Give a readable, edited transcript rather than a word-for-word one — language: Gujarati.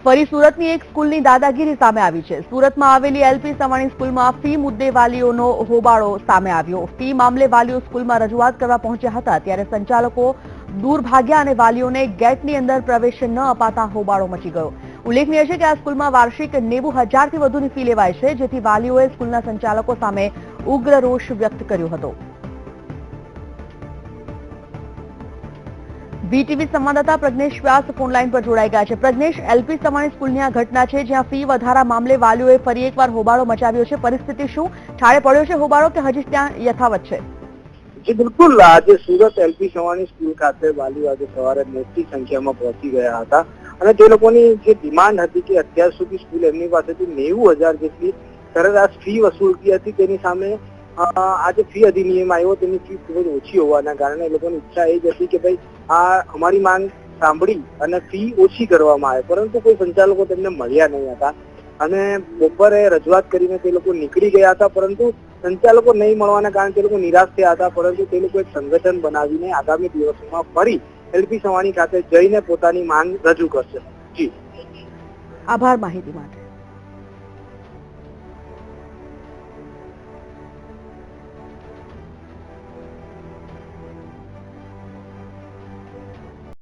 ફરી સુરતની એક સ્કૂલની દાદાગીરી સામે આવી છે। સુરતમાં આવેલી એલપી સવાણી સ્કૂલમાં ફી મુદ્દે વાલીઓનો હોબાળો સામે આવ્યો। ફી મામલે વાલીઓ સ્કૂલમાં રજૂઆત કરવા પહોંચ્યા હતા ત્યારે સંચાલકો દૂર ભાગ્યા અને વાલીઓને ગેટની અંદર પ્રવેશ ન અપાતા હોબાળો મચી ગયો। ઉલ્લેખનીય છે કે આ સ્કૂલમાં વાર્ષિક 90,000થી વધુની ફી લેવાય છે, જેથી વાલીઓએ સ્કૂલના સંચાલકો સામે ઉગ્ર રોષ વ્યક્ત કર્યો હતો। વીટીવી સંવાદદાતા પ્રજ્ઞેશ વ્યાસ ફોનલાઈન પર જોડાઈ ગયા છે। પ્રજ્ઞેશ, એલપી સવાણી સ્કૂલની આ ઘટના છે જ્યાં ફી વધારા મામલે વાલીઓએ ફરી એકવાર હોબાળો મચાવ્યો છે। પરિસ્થિતિ શું ઠારે પડ્યો છે હોબાળો કે હજી ત્યાં યથાવત છે? જી બિલકુલ, આજે સુરત એલપી સવાણી સ્કૂલ ખાતે વાલીઓ આજે સવારે મોટી સંખ્યામાં પહોંચી ગયા હતા અને તે લોકોની જે ડિમાન્ડ હતી કે અત્યાર સુધી સ્કૂલ એમની પાસેથી 90,000 જેટલી સરેરાશ ફી વસૂલતી હતી, તેની સામે આજે ફી અધિનિયમ આવ્યો, તેની ફી ખૂબ જ ઓછી હોવાના કારણે એ લોકોની ઈચ્છા એ જ હતી કે ભાઈ આ અમારી માંગ સાંભળી અને ફી ઓછી કરવામાં આવે, પરંતુ કોઈ સંચાલકો તેમને મળ્યા નહીં હતા અને બપોરે રજૂઆત કરીને તે લોકો નીકળી ગયા હતા, પરંતુ સંચાલકો નહીં મળવાના કારણે તે લોકો નિરાશ થયા હતા। પરંતુ તે લોકો એક સંગઠન બનાવીને આગામી દિવસોમાં ફરી એલપી સવાણી ખાતે જઈને પોતાની માંગ રજૂ કરશે। જી, આભાર માહિતી માટે।